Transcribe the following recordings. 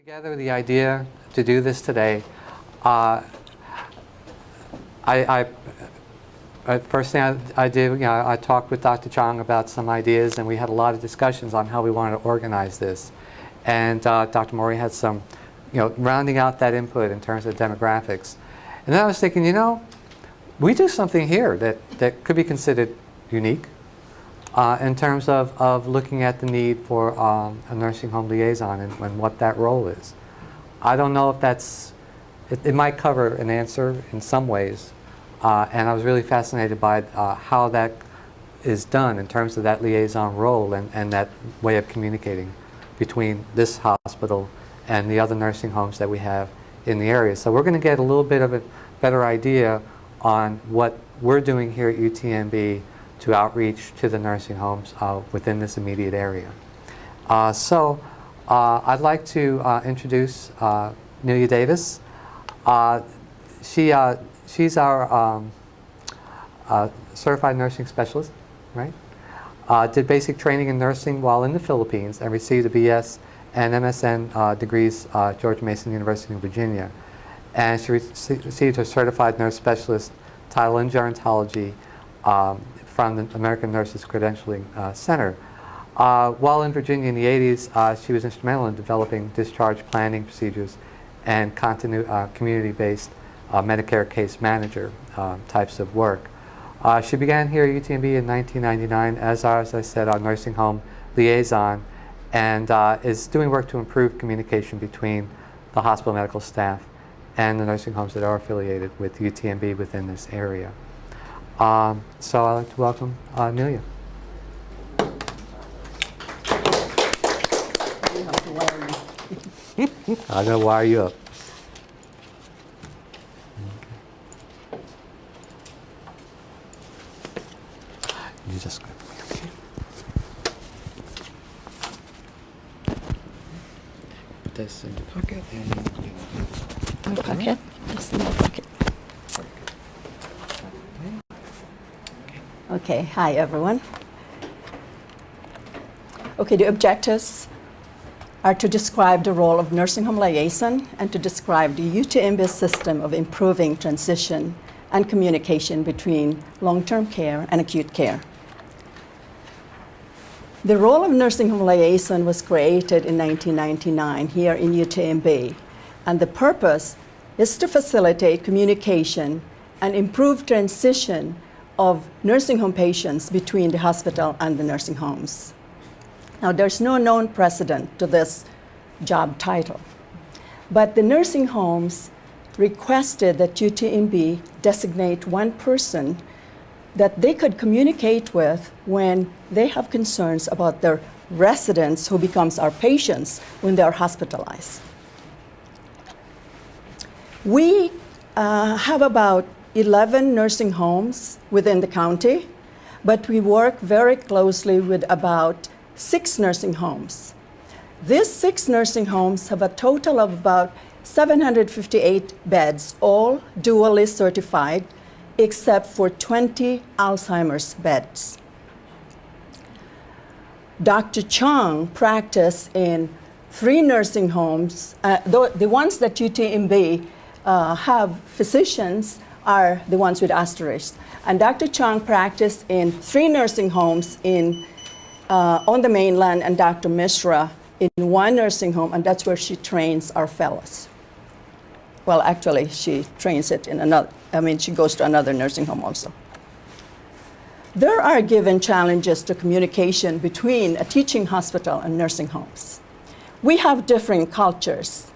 Together the idea to do this today. I first thing I did, I talked with Dr. Chang about some ideas, and we had a lot of discussions on how we wanted to organize this. And Dr. Mori had some, rounding out that input in terms of demographics. And then I was thinking, we do something here that could be considered unique in terms of looking at the need for a nursing home liaison and what that role is. I don't know if it might cover an answer in some ways. And I was really fascinated by how that is done in terms of that liaison role and that way of communicating between this hospital and the other nursing homes that we have in the area. So we're going to get a little bit of a better idea on what we're doing here at UTMB to outreach to the nursing homes within this immediate area. I'd like to introduce Nelia Davis. She's our certified nursing specialist, right? Did basic training in nursing while in the Philippines and received a BS and MSN degrees at George Mason University in Virginia. And she received her certified nurse specialist title in gerontology from the American Nurses Credentialing Center. While in Virginia in the 80s, she was instrumental in developing discharge planning procedures and community-based Medicare case manager types of work. She began here at UTMB in 1999 as I said, our nursing home liaison, and is doing work to improve communication between the hospital medical staff and the nursing homes that are affiliated with UTMB within this area. So I'd like to welcome Nelia. I'm going to wire you up. You just go. Put this in your pocket and my pocket. Just in my pocket. Okay, hi everyone. Okay, the objectives are to describe the role of nursing home liaison and to describe the UTMB system of improving transition and communication between long-term care and acute care. The role of nursing home liaison was created in 1999 here in UTMB, and the purpose is to facilitate communication and improve transition of nursing home patients between the hospital and the nursing homes. Now, there's no known precedent to this job title, but the nursing homes requested that UTMB designate one person that they could communicate with when they have concerns about their residents who becomes our patients when they are hospitalized. We have about 11 nursing homes within the county, but we work very closely with about 6 nursing homes. These 6 nursing homes have a total of about 758 beds, all dually certified, except for 20 Alzheimer's beds. Dr. Chang practiced in 3 nursing homes. The ones that UTMB have physicians are the ones with asterisks. And Dr. Chang practiced in 3 nursing homes on the mainland, and Dr. Mishra in 1 nursing home, and that's where she trains our fellows. Well, actually, she trains it in another, she goes to another nursing home also. There are given challenges to communication between a teaching hospital and nursing homes. We have different cultures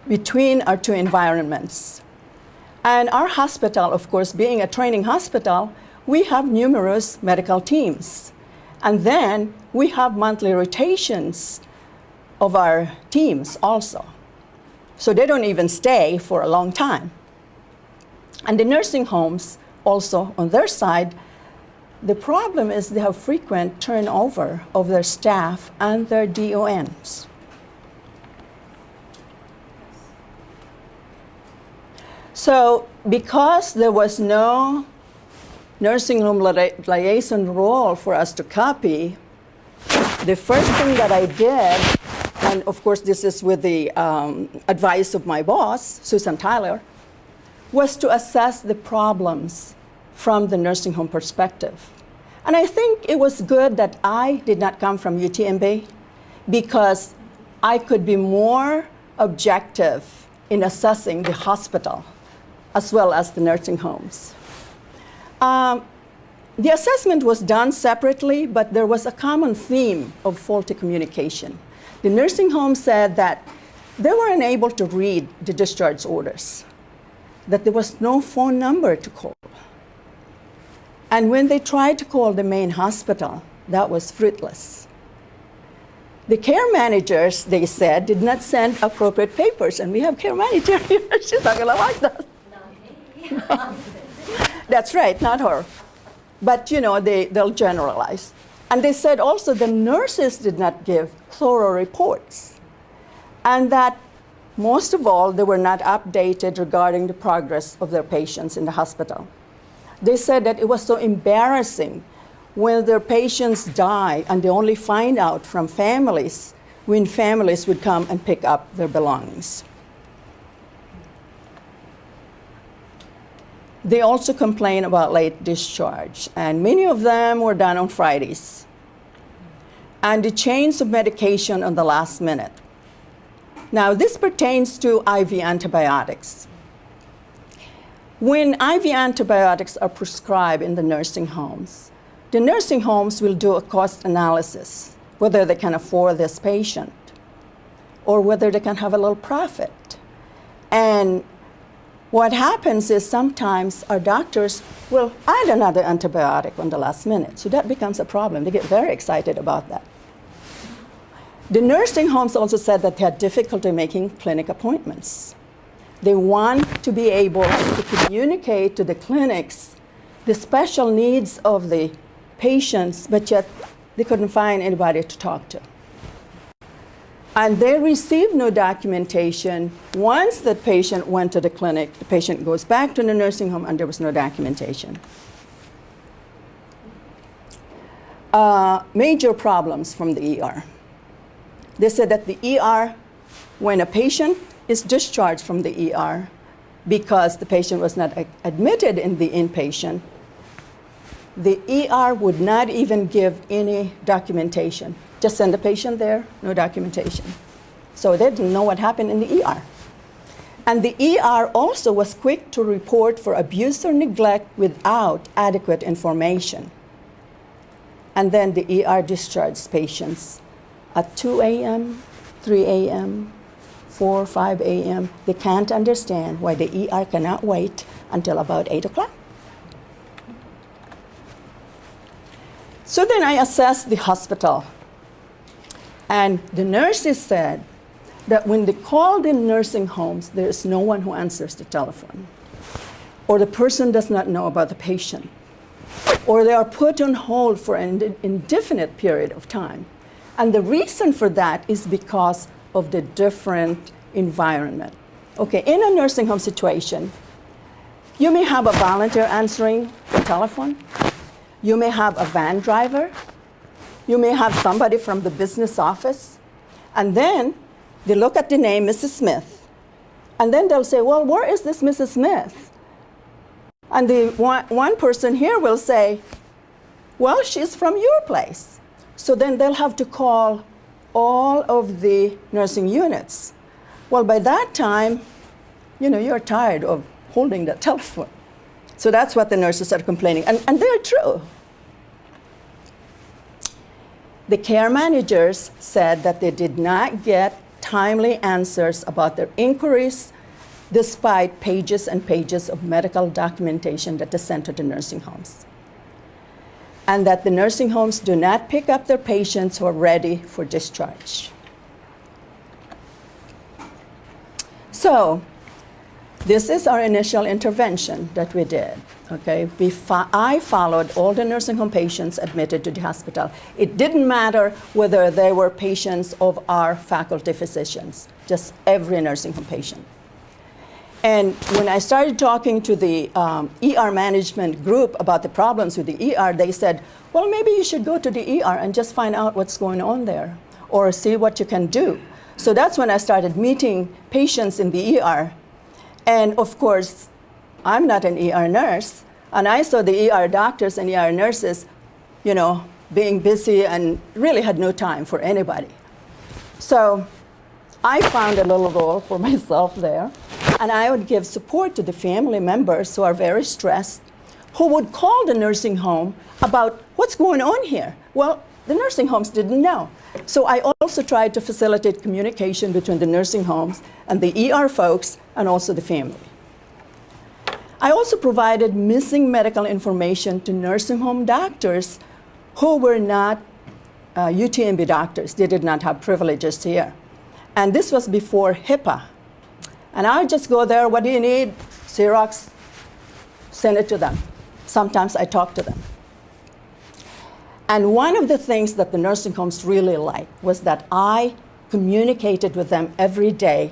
between our 2 environments. And our hospital, of course, being a training hospital, we have numerous medical teams. And then we have monthly rotations of our teams also. So they don't even stay for a long time. And the nursing homes also, on their side, the problem is they have frequent turnover of their staff and their DONs. So because there was no nursing home liaison role for us to copy, the first thing that I did and of course this is with the advice of my boss, Susan Tyler, was to assess the problems from the nursing home perspective. And I think it was good that I did not come from UTMB, because I could be more objective in assessing the hospital as well as the nursing homes. The assessment was done separately, but there was a common theme of faulty communication. The nursing home said that they were unable to read the discharge orders, that there was no phone number to call. And when they tried to call the main hospital, that was fruitless. The care managers, they said, did not send appropriate papers, and we have care manager here. She's not gonna like that. Not me. That's right, not her. But you know, they'll generalize. And they said also the nurses did not give thorough reports, and that most of all, they were not updated regarding the progress of their patients in the hospital. They said that it was so embarrassing when their patients die and they only find out from families when families would come and pick up their belongings. They also complain about late discharge, and many of them were done on Fridays. And the change of medication on the last minute. Now, this pertains to IV antibiotics. When IV antibiotics are prescribed in the nursing homes will do a cost analysis, whether they can afford this patient or whether they can have a little profit. And what happens is sometimes our doctors will add another antibiotic on the last minute, so that becomes a problem. They get very excited about that. The nursing homes also said that they had difficulty making clinic appointments. They want to be able to communicate to the clinics the special needs of the patients, but yet they couldn't find anybody to talk to. And they received no documentation. Once the patient went to the clinic, the patient goes back to the nursing home and there was no documentation. Major problems from the ER. They said that the ER, when a patient is discharged from the ER because the patient was not admitted in the inpatient, the ER would not even give any documentation. Just send the patient there, no documentation. So they didn't know what happened in the ER. And the ER also was quick to report for abuse or neglect without adequate information. And then the ER discharged patients at 2 a.m., 3 a.m., 4, 5 a.m. They can't understand why the ER cannot wait until about 8 o'clock. So then I assessed the hospital. And the nurses said that when they call the nursing homes, there is no one who answers the telephone, or the person does not know about the patient, or they are put on hold for an indefinite period of time. And the reason for that is because of the different environment. Okay, in a nursing home situation, you may have a volunteer answering the telephone. You may have a van driver. You may have somebody from the business office. And then they look at the name, Mrs. Smith. And then they'll say, well, where is this Mrs. Smith? And the one person here will say, well, she's from your place. So then they'll have to call all of the nursing units. Well, by that time, you're tired of holding the telephone. So that's what the nurses are complaining, and they're true. The care managers said that they did not get timely answers about their inquiries, despite pages and pages of medical documentation that they sent to the nursing homes. And that the nursing homes do not pick up their patients who are ready for discharge. So, this is our initial intervention that we did. Okay, I followed all the nursing home patients admitted to the hospital. It didn't matter whether they were patients of our faculty physicians, just every nursing home patient. And when I started talking to the ER management group about the problems with the ER, they said, well, maybe you should go to the ER and just find out what's going on there, or see what you can do. So that's when I started meeting patients in the ER. And of course, I'm not an ER nurse, and I saw the ER doctors and ER nurses, being busy and really had no time for anybody. So I found a little role for myself there, and I would give support to the family members who are very stressed, who would call the nursing home about what's going on here. Well, the nursing homes didn't know. So I also tried to facilitate communication between the nursing homes and the ER folks and also the family. I also provided missing medical information to nursing home doctors who were not UTMB doctors. They did not have privileges here. And this was before HIPAA. And I would just go there, what do you need? Xerox, send it to them. Sometimes I talk to them. And one of the things that the nursing homes really liked was that I communicated with them every day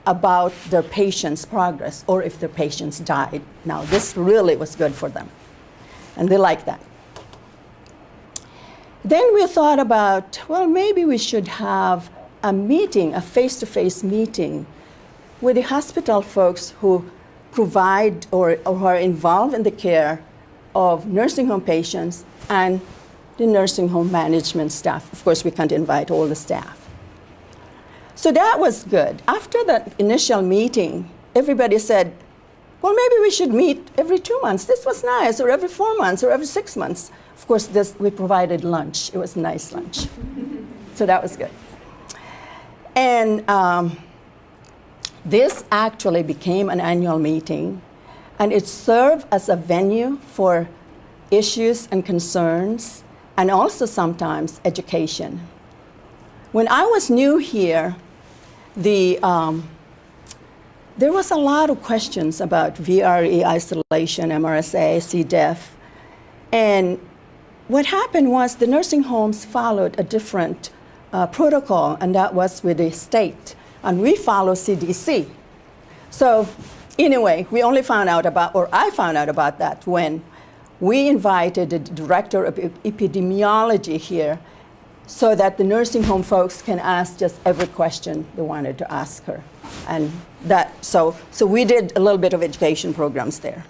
about their patients' progress or if their patients died. Now, this really was good for them, and they liked that. Then we thought about, well, maybe we should have a meeting, a face-to-face meeting with the hospital folks who provide or who are involved in the care of nursing home patients and the nursing home management staff. Of course, we can't invite all the staff. So that was good. After that initial meeting, everybody said, well, maybe we should meet every 2 months. This was nice, or every 4 months, or every 6 months. Of course, we provided lunch. It was a nice lunch. So that was good. And this actually became an annual meeting, and it served as a venue for issues and concerns, and also sometimes education. When I was new here, there was a lot of questions about VRE isolation, MRSA, C. diff. And what happened was the nursing homes followed a different protocol, and that was with the state. And we follow CDC. So anyway, we only found out about, or I found out about that when we invited the director of epidemiology here so that the nursing home folks can ask just every question they wanted to ask her. And so we did a little bit of education programs there.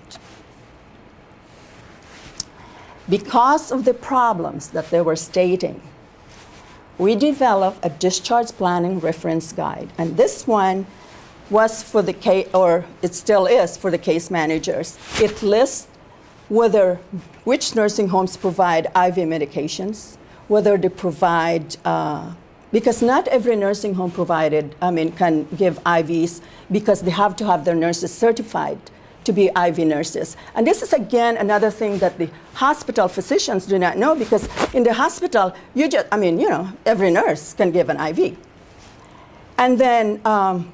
Because of the problems that they were stating, we developed a discharge planning reference guide. And this one was for the case, or it still is for the case managers. It lists which nursing homes provide IV medications, whether they provide, because not every nursing home can give IVs because they have to have their nurses certified to be IV nurses. And this is, again, another thing that the hospital physicians do not know, because in the hospital, every nurse can give an IV. And then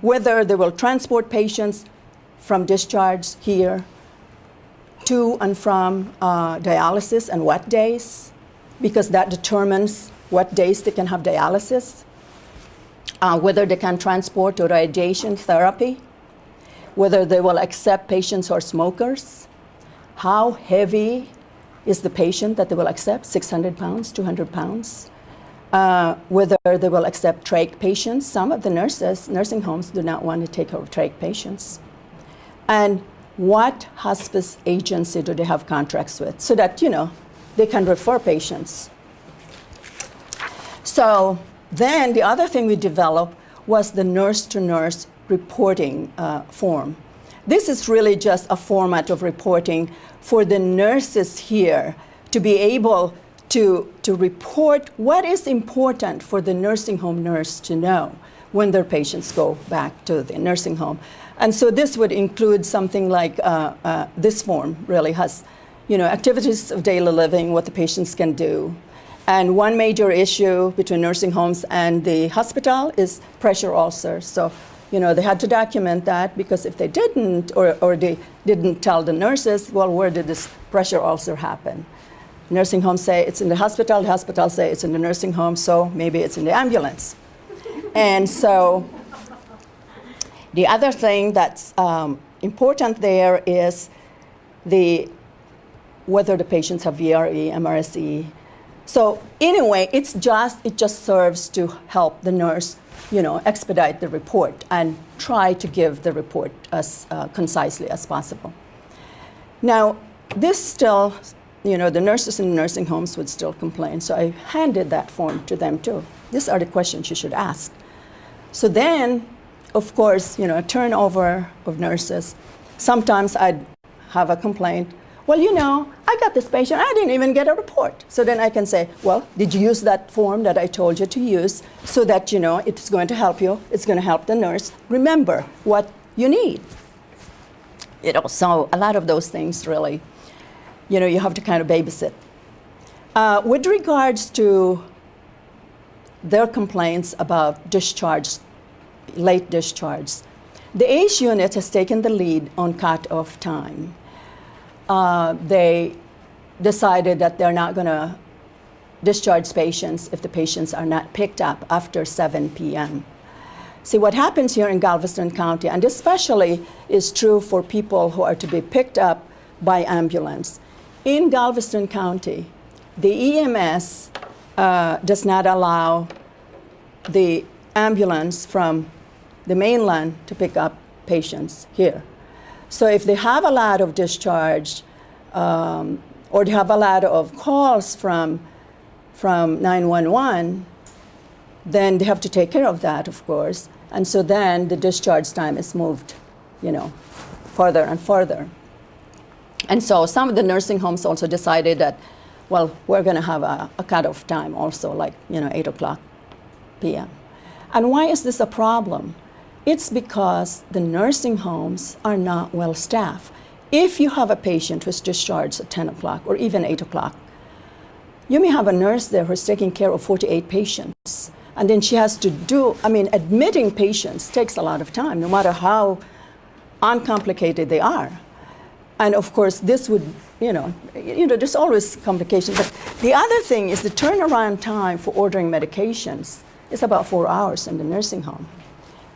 whether they will transport patients from discharge here to and from dialysis and what days, because that determines what days they can have dialysis, whether they can transport to radiation therapy, whether they will accept patients who are smokers, how heavy is the patient that they will accept, 600 pounds, 200 pounds, whether they will accept trach patients. Some of the nursing homes do not want to take over trach patients. And what hospice agency do they have contracts with so that, they can refer patients. So then the other thing we developed was the nurse-to-nurse reporting form. This is really just a format of reporting for the nurses here to be able to report what is important for the nursing home nurse to know when their patients go back to the nursing home. And so this would include something like this form really has, activities of daily living, what the patients can do. And one major issue between nursing homes and the hospital is pressure ulcers. So, they had to document that, because if they didn't, or they didn't tell the nurses, well, where did this pressure ulcer happen? Nursing homes say it's in the hospital say it's in the nursing home, so maybe it's in the ambulance. And so the other thing that's important there is whether the patients have VRE, MRSE, So anyway, it just serves to help the nurse, expedite the report and try to give the report as concisely as possible. Now, this still, the nurses in nursing homes would still complain. So I handed that form to them too. These are the questions you should ask. So then, of course, a turnover of nurses. Sometimes I'd have a complaint. Well, I got this patient, I didn't even get a report. So then I can say, well, did you use that form that I told you to use so that, it's going to help you, it's going to help the nurse remember what you need. So a lot of those things really, you have to kind of babysit. With regards to their complaints about late discharge, the ACE unit has taken the lead on cut-off time. They decided that they're not going to discharge patients if the patients are not picked up after 7 p.m. See, what happens here in Galveston County, and especially is true for people who are to be picked up by ambulance. In Galveston County, the EMS does not allow the ambulance from the mainland to pick up patients here. So if they have a lot of discharge or they have a lot of calls from 911, then they have to take care of that, of course. And so then the discharge time is moved, further and further. And so some of the nursing homes also decided that, well, we're going to have a cutoff time also, like, 8 o'clock p.m. And why is this a problem? It's because the nursing homes are not well staffed. If you have a patient who's discharged at 10 o'clock or even 8 o'clock, you may have a nurse there who's taking care of 48 patients. And then she has to admitting patients takes a lot of time, no matter how uncomplicated they are. And of course, this would, there's always complications. But the other thing is the turnaround time for ordering medications is about 4 hours in the nursing home.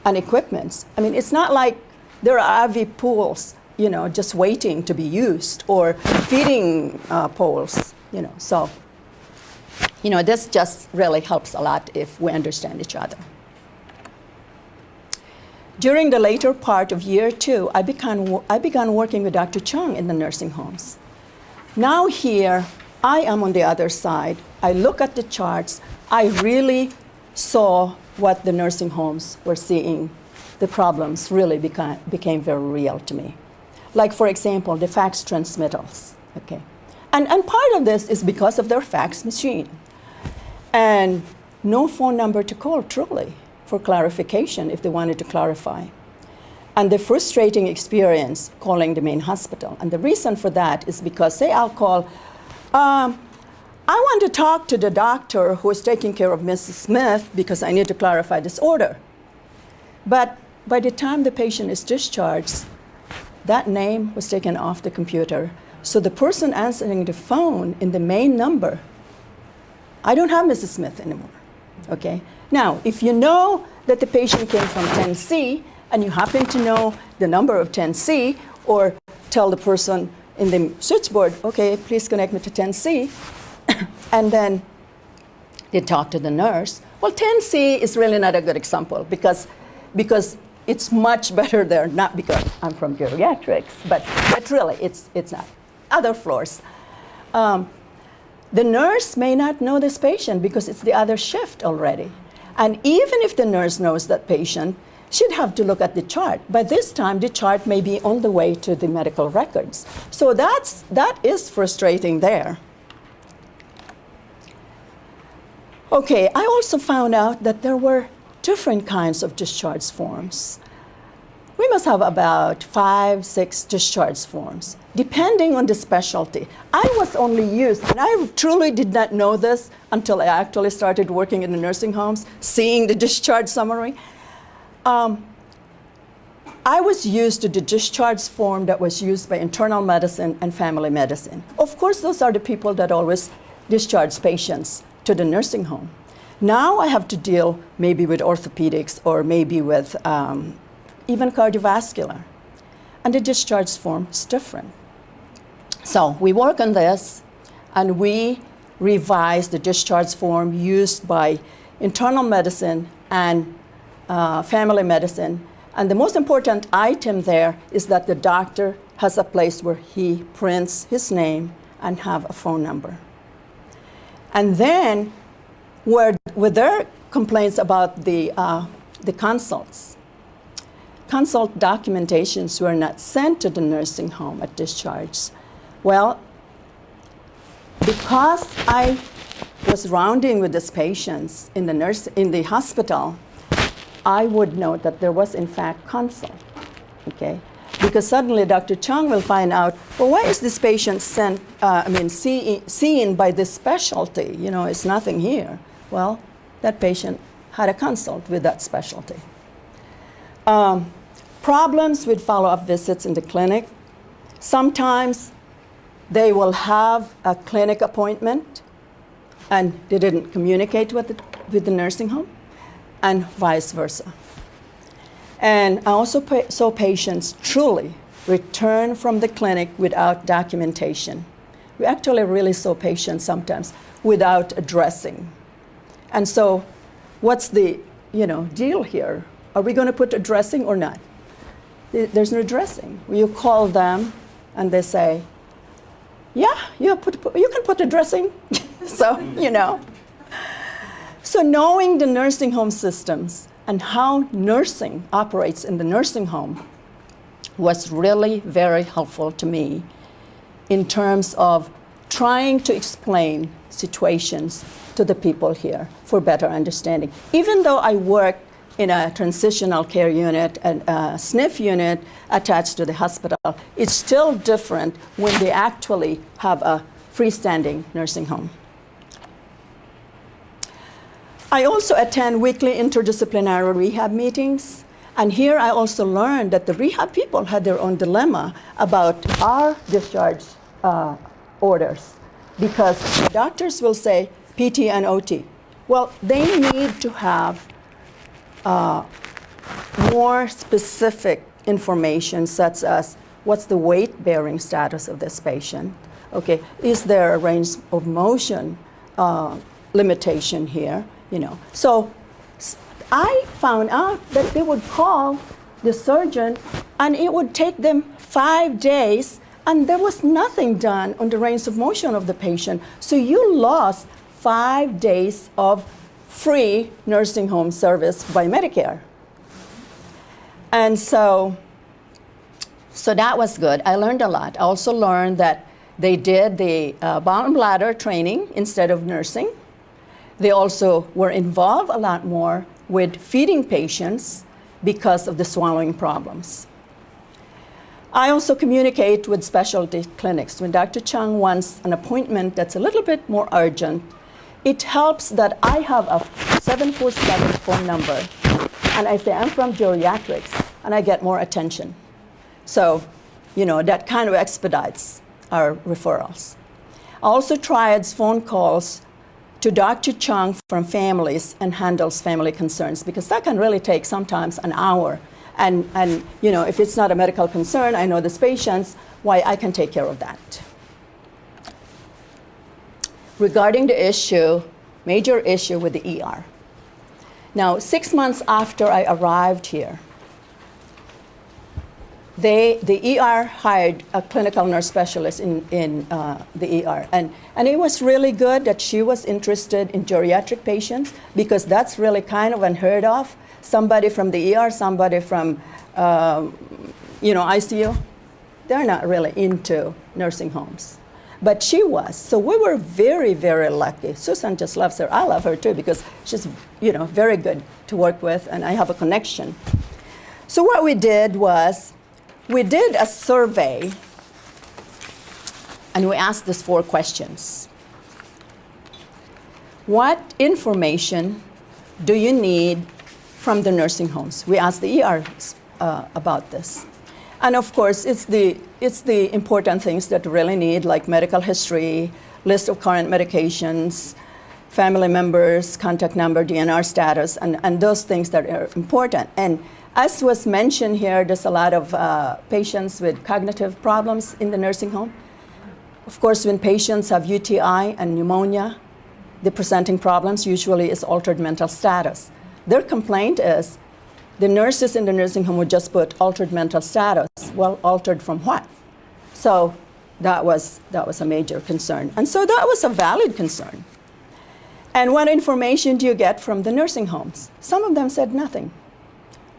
And equipments. It's not like there are IV pools, just waiting to be used, or feeding poles, So, this just really helps a lot if we understand each other. During the later part of year 2, I began working with Dr. Chung in the nursing homes. Now here, I am on the other side. I look at the charts. I really saw what the nursing homes were seeing. The problems really became very real to me. Like, for example, the fax transmittals. Okay, and part of this is because of their fax machine. And no phone number to call, truly, for clarification if they wanted to clarify. And the frustrating experience calling the main hospital. And the reason for that is because, say I'll call, I want to talk to the doctor who is taking care of Mrs. Smith because I need to clarify this order. But by the time the patient is discharged, that name was taken off the computer. So the person answering the phone in the main number, I don't have Mrs. Smith anymore. Okay? Now, if you know that the patient came from 10C and you happen to know the number of 10C, or tell the person in the switchboard, okay, please connect me to 10C, and then they talk to the nurse. Well, 10C is really not a good example because it's much better there, not because I'm from geriatrics, but really it's not. Other floors. The nurse may not know this patient because it's the other shift already. And even if the nurse knows that patient, she'd have to look at the chart. By this time, the chart may be on the way to the medical records. So that is frustrating there. Okay, I also found out that there were different kinds of discharge forms. We must have about 5, 6 discharge forms, depending on the specialty. I was only used, and I truly did not know this until I actually started working in the nursing homes, seeing the discharge summary. I was used to the discharge form that was used by internal medicine and family medicine. Of course, those are the people that always discharge patients to the nursing home. Now I have to deal maybe with orthopedics or maybe with even cardiovascular. And the discharge form is different. So we work on this, and we revise the discharge form used by internal medicine and family medicine. And the most important item there is that the doctor has a place where he prints his name and have a phone number. And then with their complaints about the consults, consult documentations were not sent to the nursing home at discharge. Well, because I was rounding with these patients in the hospital, I would note that there was in fact consult, okay? Because suddenly Dr. Chung will find out, well, why is this patient seen by this specialty? You know, it's nothing here. Well, that patient had a consult with that specialty. Problems with follow-up visits in the clinic. Sometimes they will have a clinic appointment and they didn't communicate with the nursing home, and vice versa. And I also saw patients truly return from the clinic without documentation. We actually really saw patients sometimes without addressing. And so what's the deal here? Are we going to put addressing or not? There's no addressing. You call them and they say, yeah, you can put addressing. So, So knowing the nursing home systems and how nursing operates in the nursing home was really very helpful to me in terms of trying to explain situations to the people here for better understanding. Even though I worked in a transitional care unit and a SNF unit attached to the hospital, it's still different when they actually have a freestanding nursing home. I also attend weekly interdisciplinary rehab meetings, and here I also learned that the rehab people had their own dilemma about our discharge orders, because doctors will say PT and OT. Well, they need to have more specific information, such as what's the weight-bearing status of this patient? Okay, is there a range of motion limitation here? So I found out that they would call the surgeon, and it would take them 5 days, and there was nothing done on the range of motion of the patient. So you lost 5 days of free nursing home service by Medicare. And so that was good. I learned a lot. I also learned that they did the bowel and bladder training instead of nursing. They also were involved a lot more with feeding patients because of the swallowing problems. I also communicate with specialty clinics. When Dr. Chung wants an appointment that's a little bit more urgent, it helps that I have a 747 phone number, and I say, I'm from geriatrics, and I get more attention. So, that kind of expedites our referrals. I also tried phone calls to Dr. Chung from families and handles family concerns, because that can really take sometimes an hour. And if it's not a medical concern, I know these patients, why I can take care of that. Regarding the major issue with the ER. Now, 6 months after I arrived here, the ER hired a clinical nurse specialist in the ER. And it was really good that she was interested in geriatric patients, because that's really kind of unheard of. Somebody from the ER, somebody from ICU, they're not really into nursing homes. But she was. So we were very, very lucky. Susan just loves her. I love her too, because she's very good to work with, and I have a connection. So what we did was, we did a survey, and we asked these 4 questions. What information do you need from the nursing homes? We asked the ERs about this. And of course, it's the important things that you really need, like medical history, list of current medications, family members, contact number, DNR status, and those things that are important. And as was mentioned here, there's a lot of patients with cognitive problems in the nursing home. Of course, when patients have UTI and pneumonia, the presenting problems usually is altered mental status. Their complaint is the nurses in the nursing home would just put altered mental status. Well, altered from what? So that was a major concern. And so that was a valid concern. And what information do you get from the nursing homes? Some of them said nothing.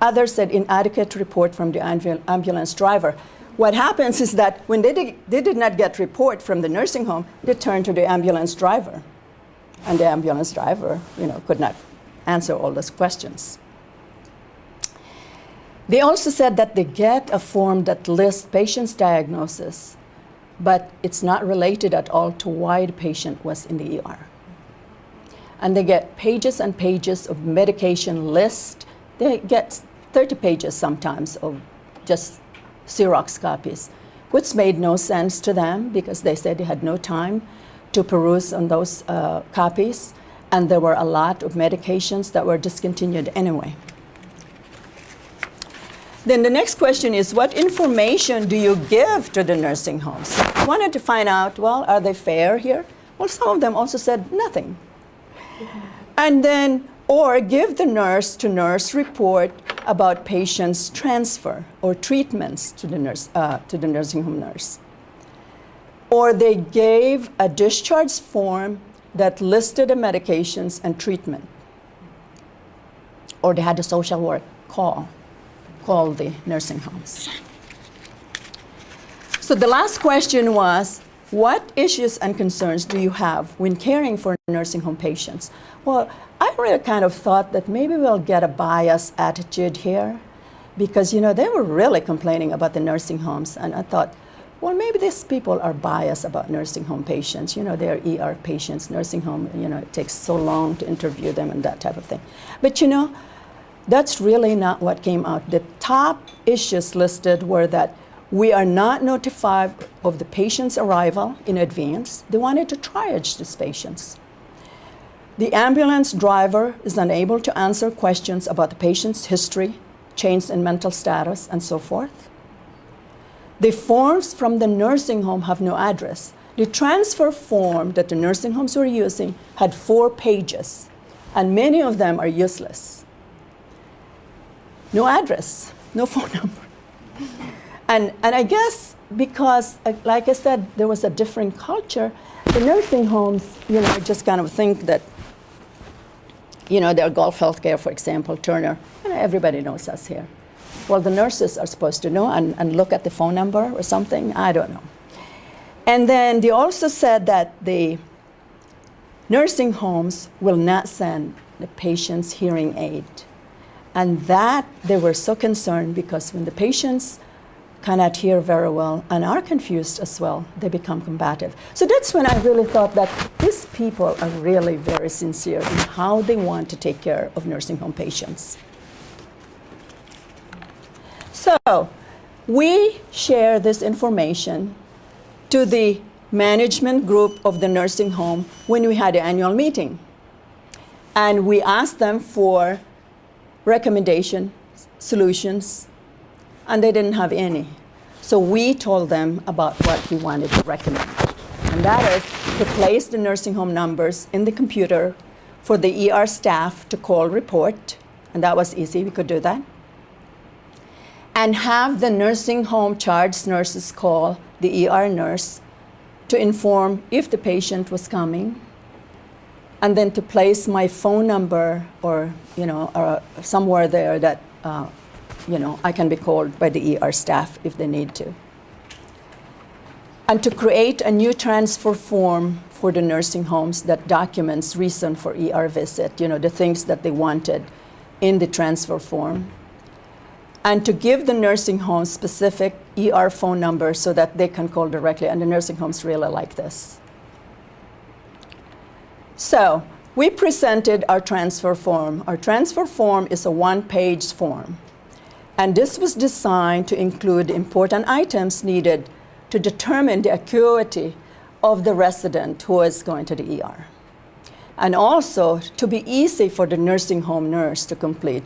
Others said inadequate report from the ambulance driver. What happens is that when they did not get report from the nursing home, they turned to the ambulance driver. And the ambulance driver, could not answer all those questions. They also said that they get a form that lists patient's diagnosis, but it's not related at all to why the patient was in the ER. And they get pages and pages of medication list. They get 30 pages sometimes of just Xerox copies, which made no sense to them because they said they had no time to peruse on those copies, and there were a lot of medications that were discontinued anyway. Then the next question is, what information do you give to the nursing homes? I wanted to find out, well, are they fair here? Well, some of them also said nothing. And then, or give the nurse-to-nurse report about patients' transfer or treatments to the nursing home nurse. Or they gave a discharge form that listed the medications and treatment. Or they had a social work call the nursing homes. So the last question was, what issues and concerns do you have when caring for nursing home patients? Well, I really kind of thought that maybe we'll get a biased attitude here because, they were really complaining about the nursing homes. And I thought, well, maybe these people are biased about nursing home patients. They're ER patients, nursing home, it takes so long to interview them and that type of thing. But, that's really not what came out. The top issues listed were that we are not notified of the patient's arrival in advance. They wanted to triage these patients. The ambulance driver is unable to answer questions about the patient's history, change in mental status, and so forth. The forms from the nursing home have no address. The transfer form that the nursing homes were using had 4 pages, and many of them are useless. No address, no phone number. And I guess because, like I said, there was a different culture, the nursing homes, just kind of think that, their Gulf Healthcare, for example, Turner, everybody knows us here. Well, the nurses are supposed to know and look at the phone number or something. I don't know. And then they also said that the nursing homes will not send the patient's hearing aid. And that they were so concerned because when the patients cannot hear very well and are confused as well, they become combative. So that's when I really thought that these people are really very sincere in how they want to take care of nursing home patients. So we share this information to the management group of the nursing home when we had the annual meeting. And we asked them for recommendation, solutions, and they didn't have any. So we told them about what we wanted to recommend. And that is to place the nursing home numbers in the computer for the ER staff to call report. And that was easy, we could do that. And have the nursing home charge nurses call the ER nurse to inform if the patient was coming, and then to place my phone number or somewhere there that I can be called by the ER staff if they need to. And to create a new transfer form for the nursing homes that documents reason for ER visit, the things that they wanted in the transfer form. And to give the nursing homes specific ER phone numbers so that they can call directly, and the nursing homes really like this. So we presented our transfer form. Our transfer form is a 1-page form. And this was designed to include important items needed to determine the acuity of the resident who is going to the ER. And also to be easy for the nursing home nurse to complete.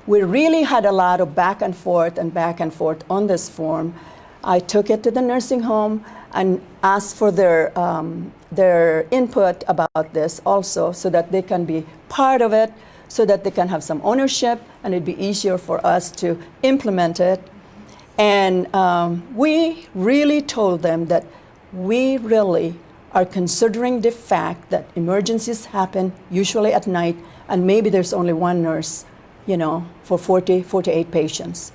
We really had a lot of back and forth on this form I took it to the nursing home and asked for their input about this also, so that they can be part of it, so that they can have some ownership, and it'd be easier for us to implement it. And we really told them that we really are considering the fact that emergencies happen usually at night, and maybe there's only one nurse, for 48 patients.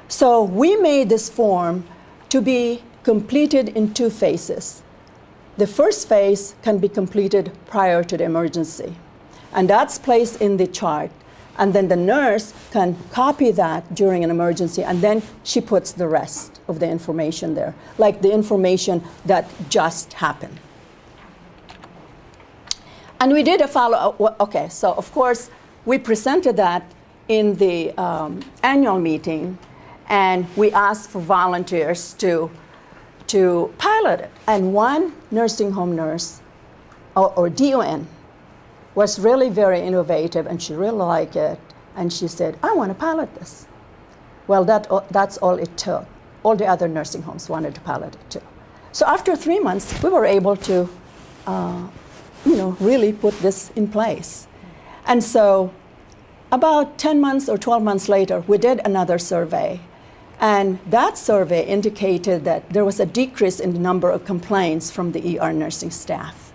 So we made this form to be completed in 2 phases. The first phase can be completed prior to the emergency, and that's placed in the chart. And then the nurse can copy that during an emergency, and then she puts the rest of the information there, like the information that just happened. And we did a follow-up. Okay, so of course, we presented that in the annual meeting, and we asked for volunteers to pilot it. And one nursing home nurse, or DON, was really very innovative, and she really liked it. And she said, I want to pilot this. Well, that's all it took. All the other nursing homes wanted to pilot it too. So after 3 months, we were able to really put this in place. And so about 10 months or 12 months later, we did another survey. And that survey indicated that there was a decrease in the number of complaints from the ER nursing staff.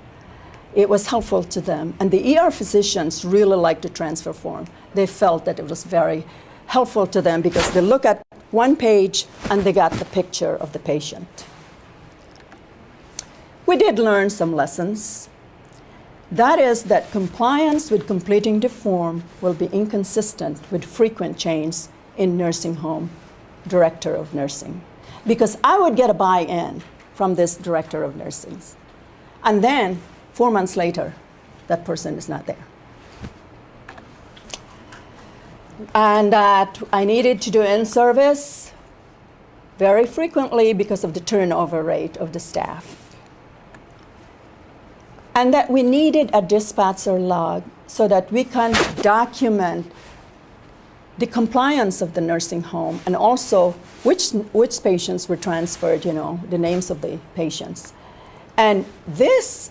It was helpful to them. And the ER physicians really liked the transfer form. They felt that it was very helpful to them because they look at one page and they got the picture of the patient. We did learn some lessons. That is that compliance with completing the form will be inconsistent with frequent change in nursing home director of nursing. Because I would get a buy-in from this director of nursing. And then 4 months later, that person is not there. And that I needed to do in-service very frequently because of the turnover rate of the staff. And that we needed a dispatcher log so that we can document the compliance of the nursing home and also which patients were transferred, the names of the patients. And this,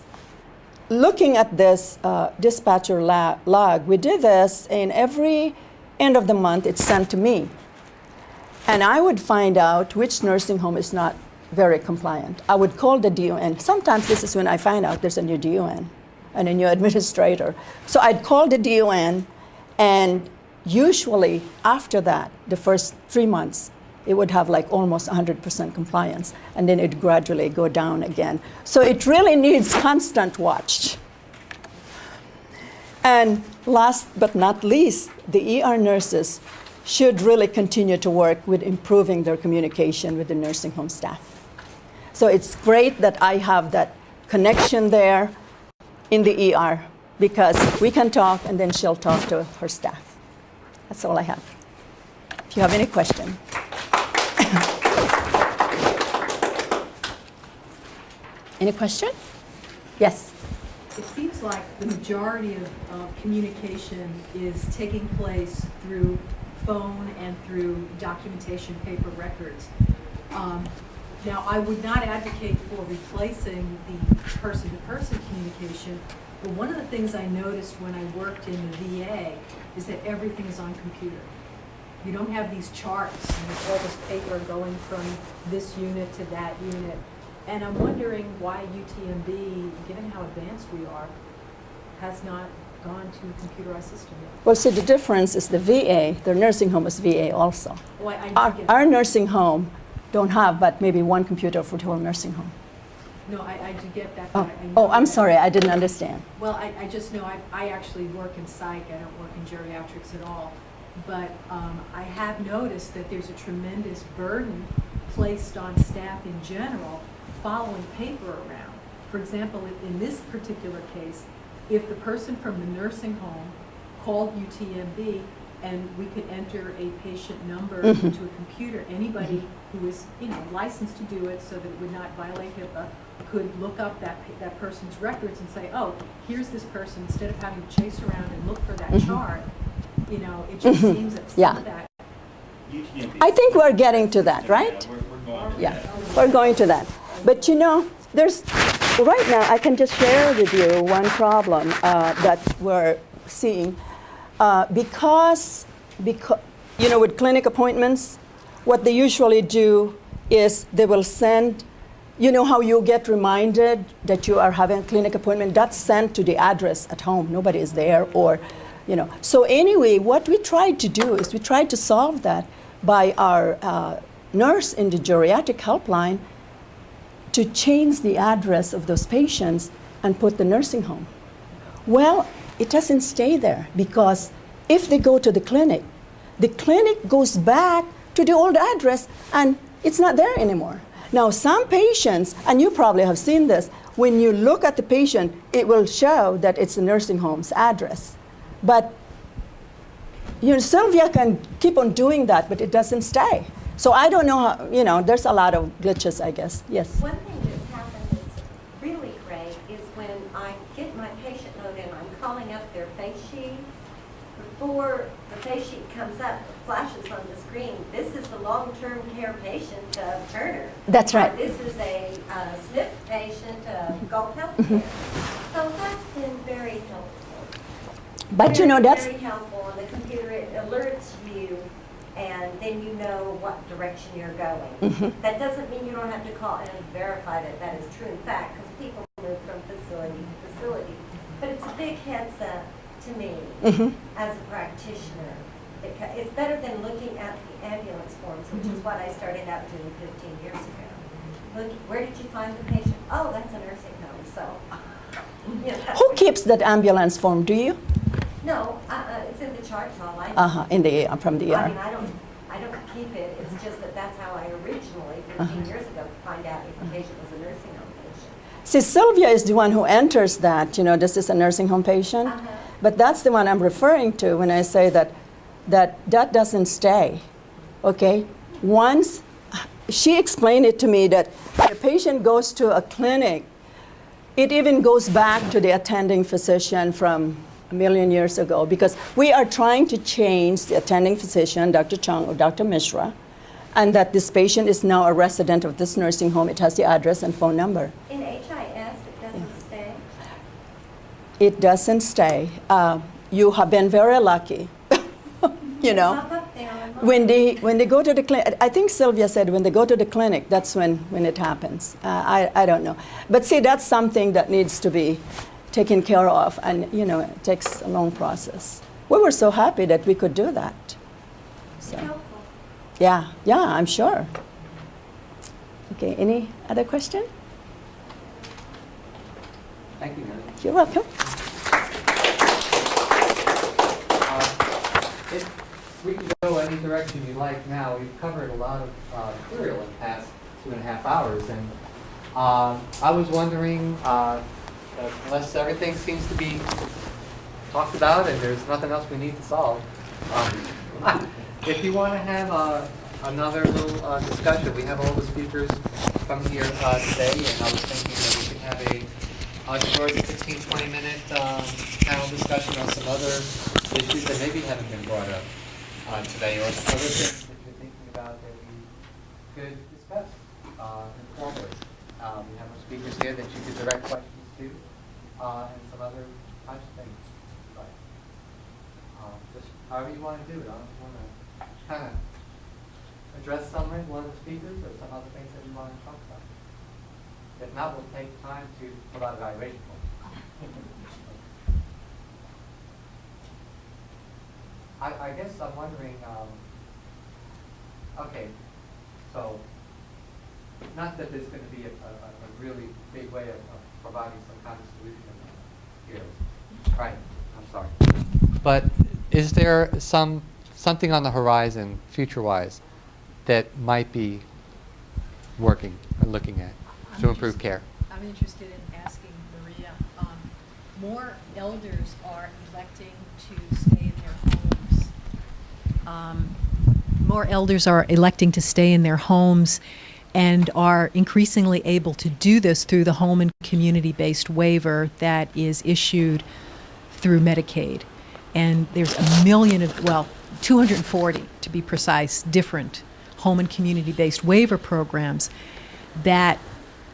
looking at this dispatcher log, we did this, and every end of the month it's sent to me. And I would find out which nursing home is not very compliant. I would call the DON. Sometimes this is when I find out there's a new DON and a new administrator. So I'd call the DON, and usually after that, the first 3 months, it would have like almost 100% compliance, and then it'd gradually go down again. So it really needs constant watch. And last but not least, the ER nurses should really continue to work with improving their communication with the nursing home staff. So it's great that I have that connection there in the ER, because we can talk and then she'll talk to her staff. That's all I have. If you have any question. Any question? Yes. It seems like the majority of communication is taking place through phone and through documentation, paper records. Now, I would not advocate for replacing the person-to-person communication, but one of the things I noticed when I worked in the VA is that everything is on computer. You don't have these charts and all this paper going from this unit to that unit. And I'm wondering why UTMB, given how advanced we are, has not gone to a computerized system yet. Well, see, the difference is the VA, their nursing home is VA also. Oh, I get Our nursing home don't have but maybe one computer for the whole nursing home. No, I do get that. Oh, but I know I'm that- sorry, I didn't understand. Well, I just know I actually work in psych. I don't work in geriatrics at all. But I have noticed that there's a tremendous burden placed on staff in general following paper around. For example, in this particular case, if the person from the nursing home called UTMB and we could enter a patient number into a computer, anybody who is licensed to do it so that it would not violate HIPAA could look up that person's records and say, oh, here's this person, instead of having to chase around and look for that chart. It just seems that some of that. I think we're getting to that, right? We're Yeah, we're going to that. But you know, there's, right now, I can just share with you one problem that we're seeing. Because, you know, with clinic appointments, what they usually do is they will send, you know how you get reminded that you are having a clinic appointment? That's sent to the address at home. Nobody is there, or, you know. So anyway, what we tried to do is we tried to solve that by our nurse in the geriatric helpline to change the address of those patients and put the nursing home. Well, it doesn't stay there, because if they go to the clinic goes back to the old address and it's not there anymore. Now, some patients, and you probably have seen this, when you look at the patient, it will show that it's the nursing home's address. But you know, Sylvia can keep on doing that, but it doesn't stay. So I don't know how, you know, there's a lot of glitches, I guess. Yes? One thing that's happened that's really great is when I get my patient note in, I'm calling up their face sheet. Before the face sheet comes up, it flashes on the screen. This is a long-term care patient of Turner. That's right. This is a SNP patient of Gulf Healthcare. So that's been very helpful. But you know, that's, very helpful on the computer. It alerts you, and then you know what direction you're going. That doesn't mean you don't have to call and verify that that is true in fact, because people move from facility to facility. But it's a big heads up to me as a practitioner. It's better than looking at the ambulance forms, which is what I started out doing 15 years ago. Look, where did you find the patient? Oh, that's a nursing home. So, you know, who keeps that ambulance form? Do you? No, it's in the charts. All I do. In the from the I mean, I don't keep it. It's just that that's how I originally, 15 years ago, find out if the patient was a nursing home patient. See, Sylvia is the one who enters that. You know, this is a nursing home patient. But that's the one I'm referring to when I say that doesn't stay. Okay, once she explained it to me that the patient goes to a clinic, it even goes back to the attending physician from a million years ago, because we are trying to change the attending physician, Dr. Chung or Dr. Mishra, and that this patient is now a resident of this nursing home. It has the address and phone number. In HIS, it doesn't stay. It doesn't stay. You have been very lucky. You know, Pop up there on when they go to the clinic, I think Sylvia said when they go to the clinic, that's when it happens. I don't know. But see, that's something that needs to be taken care of, and you know, it takes a long process. We were so happy that we could do that. So, helpful. yeah, I'm sure. Okay, any other question? Thank you, Mary. You're welcome. If we can go any direction you like now, we've covered a lot of material in the past 2.5 hours, and I was wondering, unless everything seems to be talked about and there's nothing else we need to solve, if you want to have another little discussion, we have all the speakers from here today, and I was thinking that we could have a short 15-20-minute panel discussion on some other issues that maybe haven't been brought up today, or some other things that you're thinking about that we could discuss informally. We have our speakers here that you could direct questions to, and some other types of things. But just however you want to do it. I don't want to kind of address one of the speakers or some other things that you want to talk about. If not, we'll take time to pull out evaluation forms. I guess I'm wondering, okay, so not that there's going to be a really big way of providing some kind of solution here. Right, I'm sorry. But is there something on the horizon, future-wise, that might be working or looking at to improve care? I'm interested in asking Maria, more elders are electing to stay in their homes. More elders are electing to stay in their homes and are increasingly able to do this through the home and community-based waiver that is issued through Medicaid. And there's 240 to be precise, different home and community-based waiver programs, that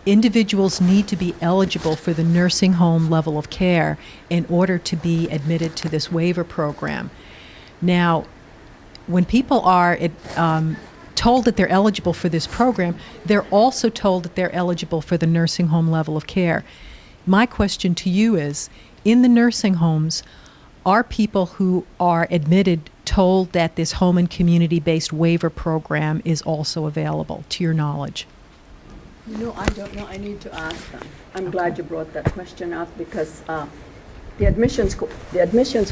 individuals need to be eligible for the nursing home level of care in order to be admitted to this waiver program. Now, when people are told that they're eligible for this program, they're also told that they're eligible for the nursing home level of care. My question to you is, in the nursing homes, are people who are admitted told that this home and community-based waiver program is also available, to your knowledge? No, I don't know. I need to ask them. I'm glad you brought that question up because the admissions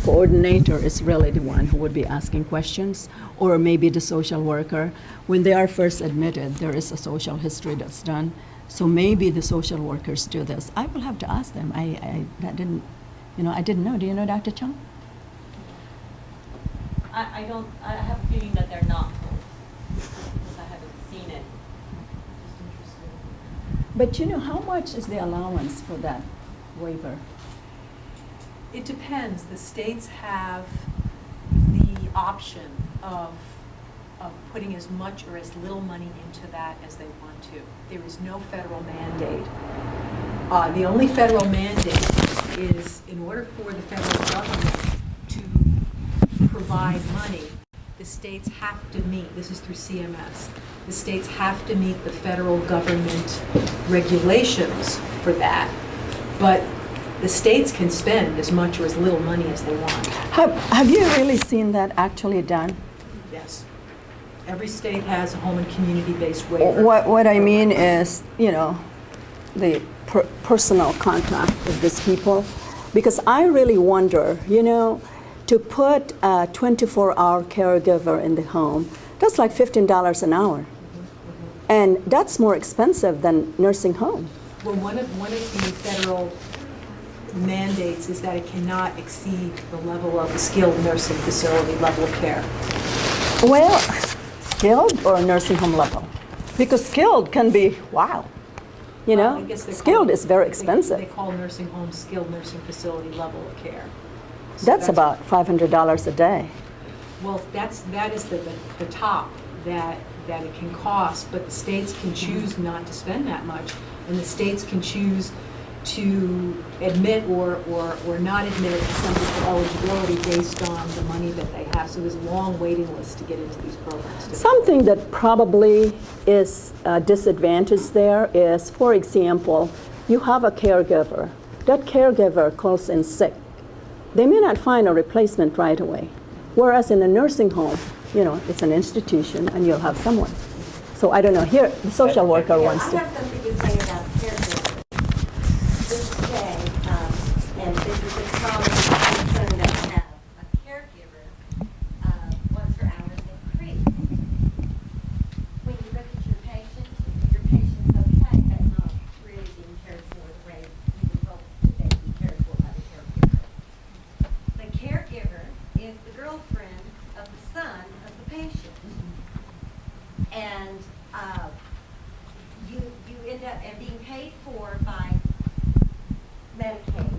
coordinator is really the one who would be asking questions, or maybe the social worker. When they are first admitted, there is a social history that's done. So maybe the social workers do this. I will have to ask them. I didn't know. Do you know, Dr. Chung? I don't, I have a feeling that they're not told, because I haven't seen it. Just interested. But you know, how much is the allowance for that waiver? It depends. The states have the option of putting as much or as little money into that as they want to. There is no federal mandate. The only federal mandate is, in order for the federal government to provide money, the states have to meet, this is through CMS, the states have to meet the federal government regulations for that. But the states can spend as much or as little money as they want. Have you really seen that actually done? Yes. Every state has a home and community-based waiver. What I mean is, you know, the personal contact with these people. Because I really wonder, you know, to put a 24-hour caregiver in the home, that's like $15 an hour. And that's more expensive than nursing home. Well, one of the federal mandates is that it cannot exceed the level of a skilled nursing facility level of care. Well, skilled or nursing home level? Because skilled can be, wow. You know, I guess skilled is very expensive. They call nursing homes skilled nursing facility level of care. So That's about $500 a day. Well, that is the top that it can cost, but the states can choose not to spend that much, and the states can choose to admit or not admit somebody for eligibility based on the money that they have. So there's long waiting lists to get into these programs. Something that probably is a disadvantage there is, for example, you have a caregiver. That caregiver calls in sick. They may not find a replacement right away. Whereas in a nursing home, you know, it's an institution and you'll have someone. So I don't know, here, the social worker wants I to. have something to say about caregivers. This day, and this is a common concern that we have, a caregiver wants her hours increased. When you look at your patient's okay, that's not really being cared for the way you would hope that they be cared for by the caregiver. The caregiver is the girlfriend of the son of the patient. And you end up being paid for by Medicaid.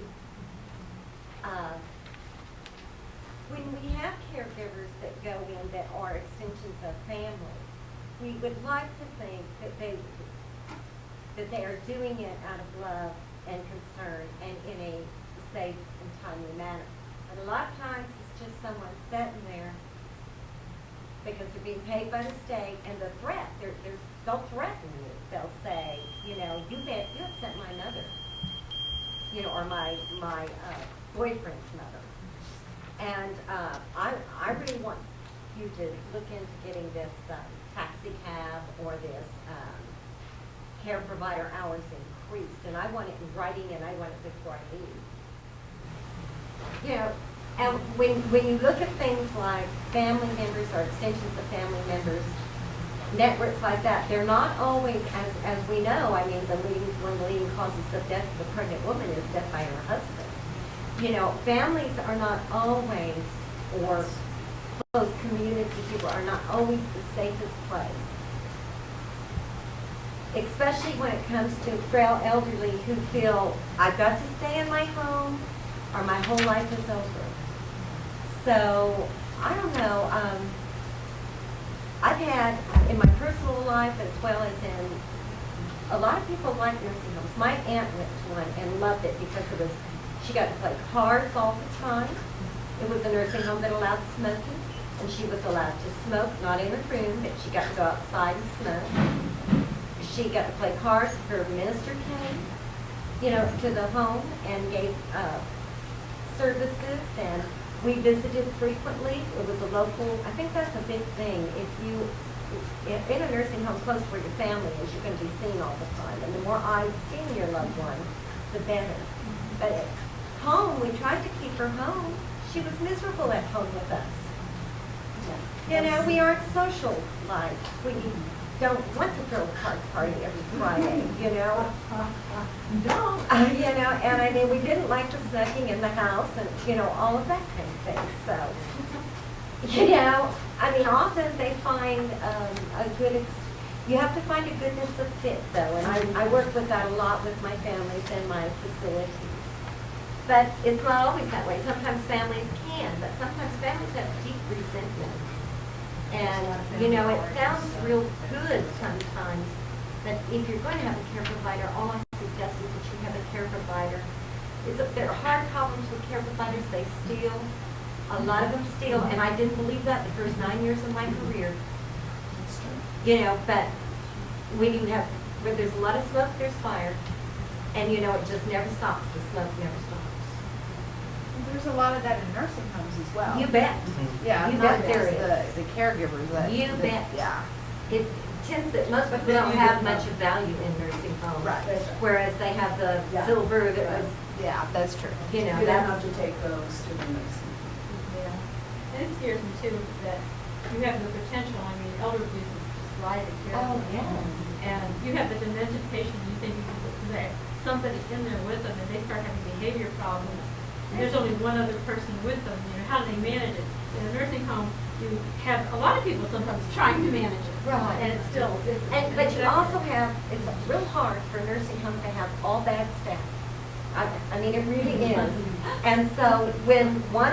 When we have caregivers that go in that are extensions of family, we would like to think that they are doing it out of love and concern and in a safe and timely manner. But a lot of times it's just someone sitting there because they're being paid by the state, and the threat, they'll threaten you. They'll say, you know, you upset my mother, you know, or my boyfriend's mother. And I really want you to look into getting this taxi cab or this care provider hours increased, and I want it in writing, and I want it before I leave. You know, and when you look at things like family members or extensions of family members, networks like that, they're not always, as we know, I mean, one of the leading causes of death of a pregnant woman is death by her husband. You know, families are not always, or close community people are not always the safest place. Especially when it comes to frail elderly who feel, I've got to stay in my home or my whole life is over. So, I don't know, I've had, in my personal life as well as in, a lot of people like nursing homes. My aunt went to one and loved it because she got to play cards all the time. It was a nursing home that allowed smoking, and she was allowed to smoke, not in her room, but she got to go outside and smoke. She got to play cards. Her minister came, to the home and gave services, and we visited frequently. It was a local, I think that's a big thing. If in a nursing home close where your family is, you're going to be seen all the time. And the more eyes seeing your loved one, the better. But at home, we tried to keep her home. She was miserable at home with us. We aren't social life. We don't want to throw a card party every Friday, No. and I mean, we didn't like the smoking in the house and, all of that kind of thing. So, I mean, often they find you have to find a goodness of fit, though, and I work with that a lot with my families and my facilities. But it's not always that way. Sometimes families can, but sometimes families have deep resentment. And, it sounds real good sometimes, but if you're going to have a care provider, all I suggest is that you have a care provider. There are hard problems with care providers. They steal. A lot of them steal, and I didn't believe that the first 9 years of my career. But when where there's a lot of smoke, there's fire. And, it just never stops. The smoke never stops. There's a lot of that in nursing homes as well. You bet. Yeah, You not bet there just the caregivers. You bet. Yeah. It tends that most people don't have much of value in nursing homes. Right. Whereas they have the Yeah. silver that was, Yeah, that's true. You don't that's, have to take those to the nursing. Yeah. And it scares me too that you have the potential, I mean, elder abuse is just right at care. oh, yeah. And you have the dementia patient, you think you can put somebody in there with them and they start having behavior problems. And there's only one other person with them, how do they manage it? In a nursing home, you have a lot of people sometimes trying to manage it. Right. And it's still. But you also have, it's real hard for a nursing home to have all bad staff. I mean, it really is. And so when one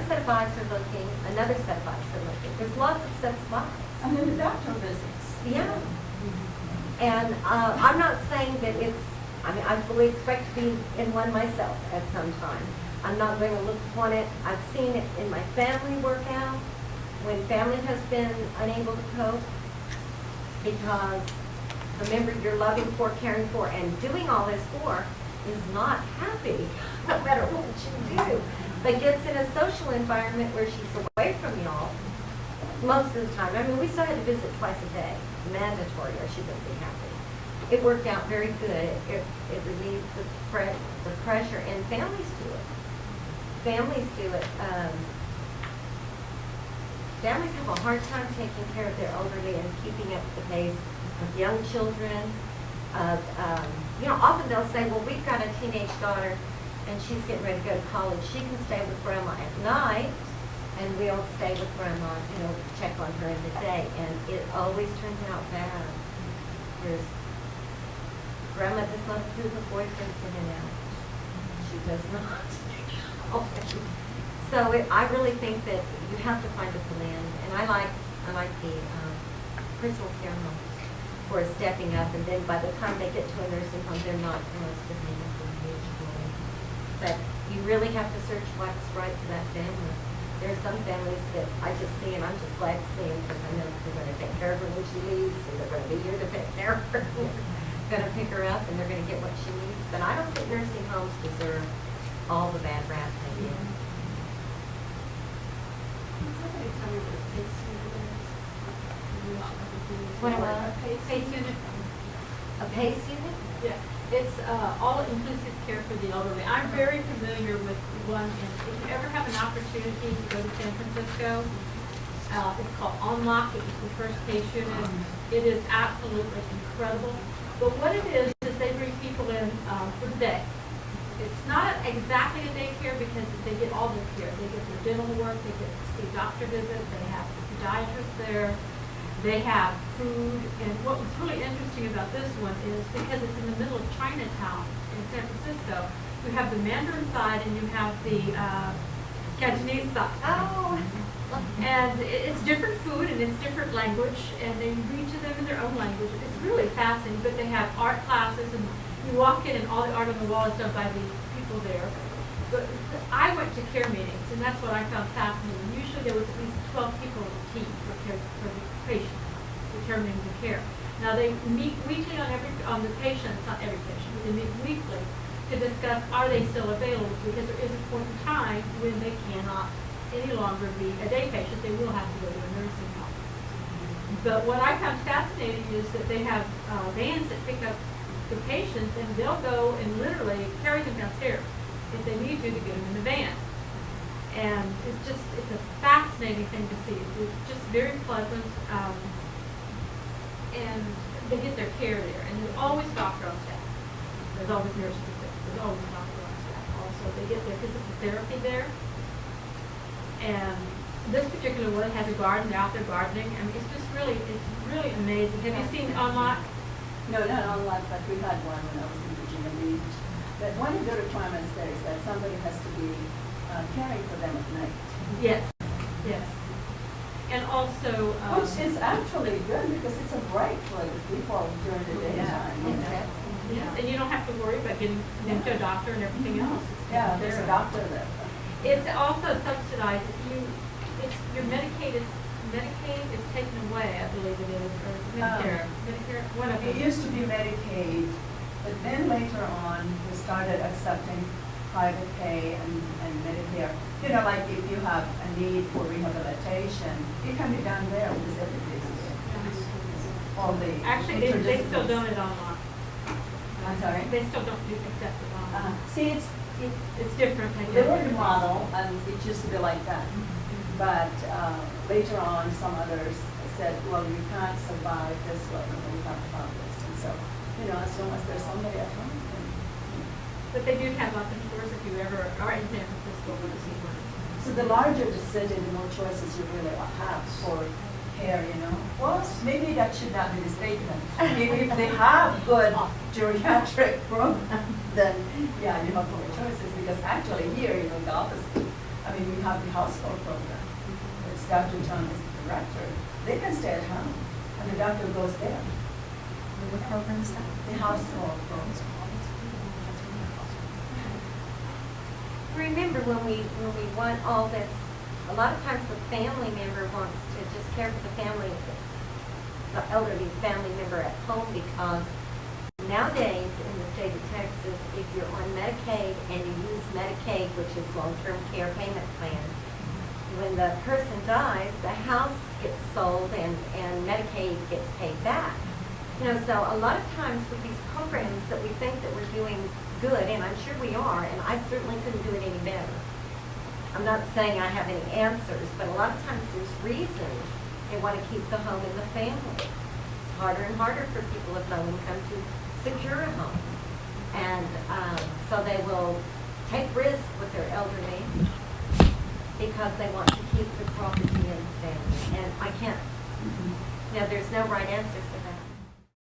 set of eyes are looking, another set of eyes are looking. There's lots of sets of eyes. And then the doctor visits. Yeah. And I'm not saying that I fully expect to be in one myself at some time. I'm not going to look upon it. I've seen it in my family work out when family has been unable to cope because the member you're loving for, caring for, and doing all this for is not happy no matter what you do. But gets in a social environment where she's away from y'all most of the time. I mean, we still had to visit twice a day, mandatory, or she wouldn't be happy. It worked out very good. It relieved the pressure, and families do it. Families do it. Families have a hard time taking care of their elderly and keeping up the pace of young children. Often they'll say, well, we've got a teenage daughter, and she's getting ready to go to college. She can stay with grandma at night, and we'll stay with grandma, check on her in the day. And it always turns out bad. Grandma does not approve of boyfriends in and out. She does not. So I really think that you have to find a blend, and I like the personal care homes for stepping up, and then by the time they get to a nursing home, they're not as demanding usually. But you really have to search what's right for that family. There are some families that I just see, and I'm just glad to see them because I know they're going to take care of her when she leaves, and they're going to be here to take care of her. Going to pick her up, and they're going to get what she needs. But I don't think nursing homes deserve all the bad rap they get. Somebody tell me what a PACE unit is. What about A PACE unit? a PACE unit? Yeah, it's all-inclusive care for the elderly. I'm very familiar with one, and if you ever have an opportunity to go to San Francisco, it's called Unlock. It was the first PACE unit. It is absolutely incredible. But what it is they bring people in for the day. It's not exactly a daycare because they get all their care. They get their dental work, they get to see doctor visits, they have the podiatrist there, they have food. And what was really interesting about this one is because it's in the middle of Chinatown in San Francisco, you have the Mandarin side and you have the Cantonese side. Oh. And it's different food and it's different language, and they read to them in their own language. It's really fascinating, but they have art classes, and you walk in and all the art on the wall is done by the people there. But I went to care meetings, and that's what I found fascinating. Usually there was at least 12 people on the team for the patient, determining the care. Now they meet weekly on the patients, not every patient, but they meet weekly to discuss, are they still available, because there is a point in time when they cannot any longer be a day patient. They will have to go to a nursing home. But what I found fascinating is that they have vans that pick up the patients, and they'll go and literally carry them downstairs if they need to get them in the van. And it's a fascinating thing to see. It's just very pleasant, and they get their care there. And there's always doctor on staff. There's always nurses there. There's always a doctor on staff. Also, they get their physical therapy there. And this particular one has a garden. They're out there gardening. I mean, it's really amazing. Have you seen Unlock? No, not online, but we had one when I was in Virginia Beach. But one of the requirements there is that somebody has to be caring for them at night. Yes, yes. And also, Which is actually good because it's a break for the people during the daytime. You know? yes, and you don't have to worry about getting them to a doctor and everything else. Yeah, there's a doctor there. It's also subsidized. Your Medicaid is taken away, I believe it is, or Medicare. Medicare, one of It them. used to be Medicaid, but then later on, we started accepting private pay and Medicare. You know, like if you have a need for rehabilitation, it can be done there because everything's there. All the Actually, they still don't it online. I'm sorry? They still don't do accept it online. See, It's different. I they guess. were the model, and it used to be like that. But later on, some others said, well, you can't survive this way, we talked about this. And so, you know, as long as there's somebody at home. Then, But they do have lots of stores if you ever are in San Francisco with the senior. So the larger the city, the more choices you really have for care, you know. Well, maybe that should not be the statement. Maybe if they have good geriatric program, then yeah, you have more choices. Because actually here, you know, the opposite. I mean, we have the household program. It's Dr. John is the director. They can stay at home, and the doctor goes there. What program is that? The household program. Remember when we want all this, a lot of times the family member wants to just care for the elderly family member at home, because nowadays in the state of Texas, if you're on Medicaid and you use Medicaid, which is long-term care payment plan, when the person dies, the house gets sold and Medicaid gets paid back. You know, so a lot of times with these programs that we think that we're doing good, and I'm sure we are, and I certainly couldn't do it any better. I'm not saying I have any answers, but a lot of times there's reasons they want to keep the home in the family. It's harder and harder for people of low income to secure a home. And so they will take risks with their elderly because they want to keep the property in the family. And I can't, there's no right answer for that.